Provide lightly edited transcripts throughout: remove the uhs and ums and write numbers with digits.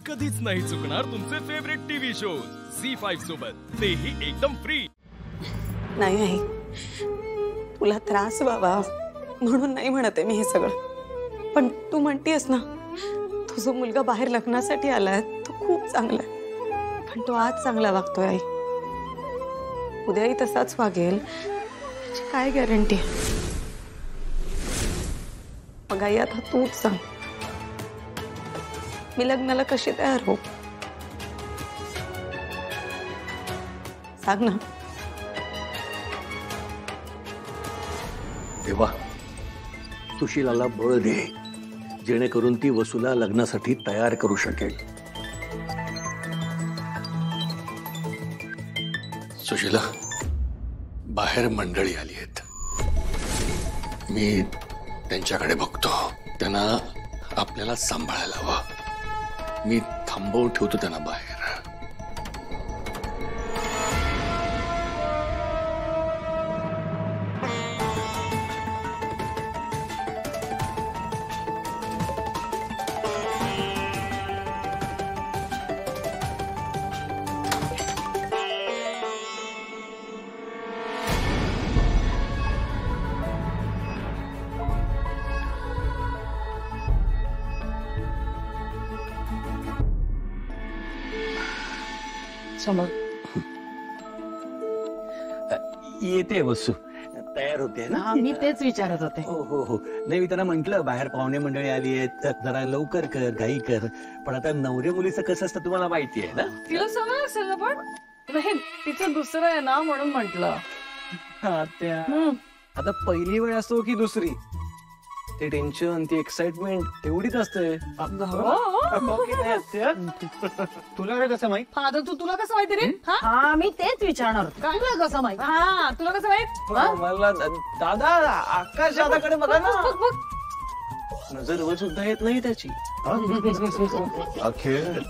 कधीच नाही चुकणार तुमचे फेवरेट टीव्ही शोज झी5 सोबत, तेही एकदम फ्री। नाही आई, तुला त्रास व्हावा म्हणून नाही म्हणते मी हे सगळं, पण तू म्हणतेस ना तुझा मुलगा बाहेर लग्नासाठी आलाय, तो खूप चांगला आहे, पण तो आज चांगला वागतोय आई, उद्याही तसाच वागेल याची काय गॅरंटी? मग आई आता तूच सांग, मी लग्नाला कशी तयार हो? सांग ना। देवा, सुशीलाला बळ दे जेणेकरून ती वसूला लग्नासाठी तयार करू शकेल। सुशीला, बाहेर मंडळी आली आहेत, मी त्यांच्याकडे बघतो, त्यांना आपल्याला सांभाळायला हवं, मी थांबवून ठेवतो त्यांना बाहेर। येते वसू, तयार होते ना? मी तेच विचारत होते। हो हो हो, नाही मी त्यांना म्हंटल बाहेर पाहुणे मंडळी आली आहेत, जरा लवकर कर, घाई कर, पण आता नवरे मुलीचं कसं असतं तुम्हाला माहिती आहे ना? तिला सवय असेल ना, पण नाही तिचं दुसरं आहे ना म्हणून म्हंटल। आता पहिली वेळ असो की दुसरी, ते टेन्शन, ती एक्साइटमेंट तेवढीच असते। तुला काय कसं माहित? आता तुला कसं माहिती रे? हा मी तेच विचारणार होते, काय तुला कसं माहित? हा तुला कसं माहित? मला दादा, आकाश दादाकडे बघा ना, नजर वर सुद्धा येत नाही त्याची। अखेर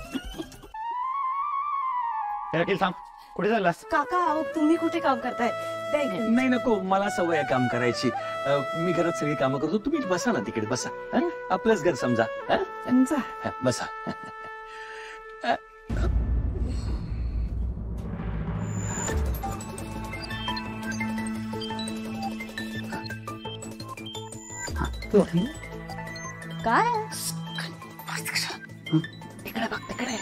सांग, कुठे चाललास? काका तुम्ही कुठे काम करताय? नाही नको, मला सवय आहे काम करायची, मी घरात सगळी कामं करतो, तुम्ही बसा ना तिकडे, बसा, आपलंच घर समजा, बसा। काय तिकडे बघ, तिकडे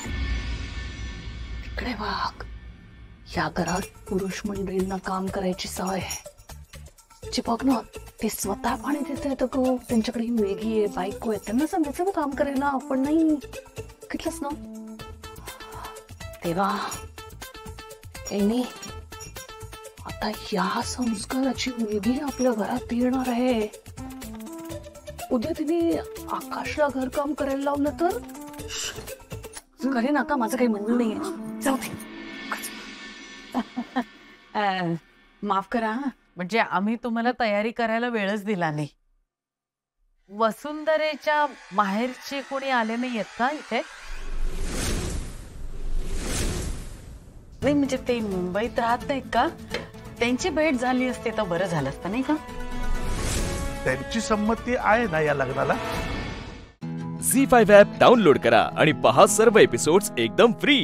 तिकडे बघ, या घरात पुरुष मंडळींना काम करायची सवय आहे, जी बघ ना ते स्वतः पाणी देत आहेत, त्यांच्याकडे ही मुलगी आहे, बायको आहे, त्यांना सांगायचं ना काम करायला, आपण नाही कितलंच ना तेव्हा यांनी आता या संस्काराची मुलगी आपल्या घरात येणार आहे, उद्या तिने आकाशला घर काम करायला लावलं तर करे ना, का माझं काही म्हणणं नाहीये, जाऊ दे। माफ करा, म्हणजे आम्ही तुम्हाला तयारी करायला वेळच दिला नाही। वसुंधरेच्या माहेरचे कोणी आले नाहीयेत का इथे? नाही म्हणजे ते मुंबईत राहत नाहीत का? त्यांची भेट झाली असते तर बरं झालं असतं नाही का? त्यांची संमती आहे ना या लग्नाला? झी5 ॲप डाउनलोड करा आणि पहा सर्व एपिसोड्स एकदम फ्री।